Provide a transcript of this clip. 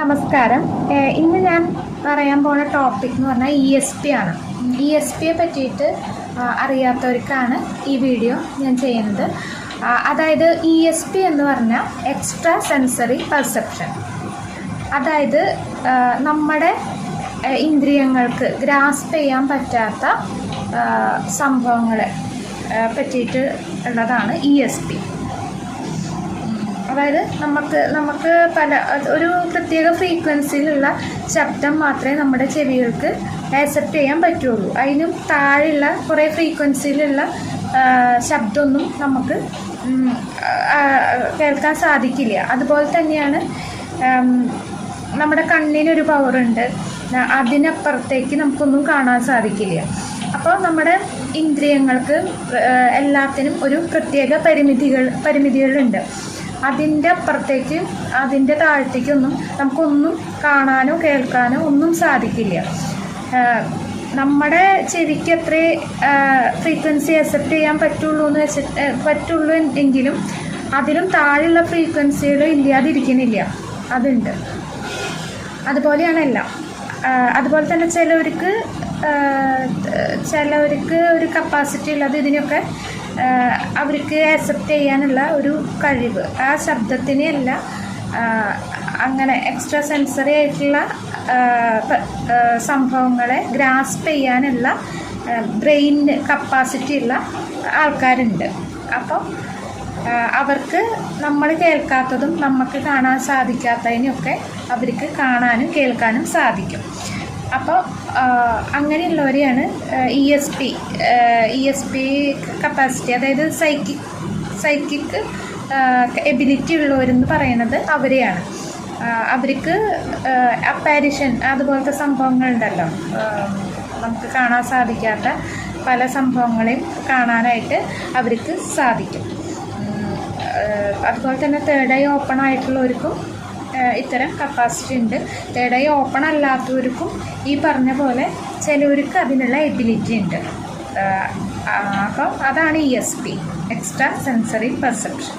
നമസ്കാരം. ഇന്ന് ഞാൻ പറയാൻ പോണ ടോപ്പിക് എന്ന് പറഞ്ഞാൽ ESP ആണ്. ESPയെ പറ്റിയിട്ട് അറിയാത്തവർക്കാണ് ഈ വീഡിയോ ഞാൻ ചെയ്യുന്നത്. അതായത് ESP എന്ന് പറഞ്ഞാൽ എക്സ്ട്രാ സെൻസറി പെർസെപ്ഷൻ. അതായത് നമ്മുടെ ഇന്ദ്രിയങ്ങൾക്ക് ഗ്രാസ്പ് ചെയ്യാൻ പറ്റാത്ത സംഭവങ്ങളെ പറ്റിയിട്ട് ഉള്ളതാണ് ESP. അതായത് നമുക്ക് ഒരു പ്രത്യേക ഫ്രീക്വൻസിയിലുള്ള ശബ്ദം മാത്രമേ നമ്മുടെ ചെവികൾക്ക് ആക്സെപ്റ്റ് ചെയ്യാൻ പറ്റുള്ളൂ. അതിനും താഴെയുള്ള കുറേ ഫ്രീക്വൻസിയിലുള്ള ശബ്ദമൊന്നും നമുക്ക് കേൾക്കാൻ സാധിക്കില്ല. അതുപോലെ തന്നെയാണ് നമ്മുടെ കണ്ണിനൊരു പവറുണ്ട്, അതിനപ്പുറത്തേക്ക് നമുക്കൊന്നും കാണാൻ സാധിക്കില്ല. അപ്പോൾ നമ്മുടെ ഇന്ദ്രിയങ്ങൾക്ക് എല്ലാത്തിനും ഒരു പ്രത്യേക പരിമിതികളുണ്ട്. അതിൻ്റെ അപ്പുറത്തേക്ക് അതിൻ്റെ താഴത്തേക്കൊന്നും നമുക്കൊന്നും കാണാനോ കേൾക്കാനോ ഒന്നും സാധിക്കില്ല. നമ്മുടെ ചെവിക്ക് എത്രേ ഫ്രീക്വൻസി അക്സെപ്റ്റ് ചെയ്യാൻ പറ്റുള്ളൂ എങ്കിലും അതിലും താഴെയുള്ള ഫ്രീക്വൻസികൾ ഇല്ലാതിരിക്കുന്നില്ല, അതുണ്ട്. അതുപോലെയാണ് എല്ലാം. അതുപോലെ തന്നെ ചിലവർക്ക് ഒരു കപ്പാസിറ്റി ഉള്ളത് ഇതിനൊക്കെ അവർക്ക് ആക്സെപ്റ്റ് ചെയ്യാനുള്ള ഒരു കഴിവ്, ആ ശബ്ദത്തിനെയല്ല, അങ്ങനെ എക്സ്ട്രാ സെൻസറി ആയിട്ടുള്ള സംഭവങ്ങളെ ഗ്രാസ്പ് ചെയ്യാനുള്ള ബ്രെയിൻ കപ്പാസിറ്റി ഉള്ള ആൾക്കാരുണ്ട്. അപ്പോൾ അവർക്ക് നമ്മൾ കേൾക്കാത്തതും നമുക്ക് കാണാൻ സാധിക്കാത്തതിനൊക്കെ അവർക്ക് കാണാനും കേൾക്കാനും സാധിക്കും. അപ്പോൾ അങ്ങനെയുള്ളവരെയാണ് ESP കപ്പാസിറ്റി, അതായത് സൈക്കിക് എബിലിറ്റി ഉള്ളവരെന്ന് പറയുന്നത് അവരെയാണ്. അവർക്ക് അപ്പാരിഷൻ അതുപോലത്തെ സംഭവങ്ങളുണ്ടല്ലോ, നമുക്ക് കാണാൻ സാധിക്കാത്ത പല സംഭവങ്ങളെയും കാണാനായിട്ട് അവർക്ക് സാധിക്കും. അതുപോലെ തന്നെ തേർഡ് ഐ ഓപ്പൺ ആയിട്ടുള്ളവർക്കും ഇത്തരം കപ്പാസിറ്റി ഉണ്ട്. തേർഡ് ഐ ഓപ്പൺ അല്ലാത്തവർക്കും ഈ പറഞ്ഞ പോലെ ചിലവർക്ക് അതിനുള്ള എബിലിറ്റി ഉണ്ട്. അപ്പം അതാണ് ESP, എക്സ്ട്രാ സെൻസറി പെർസെപ്ഷൻ.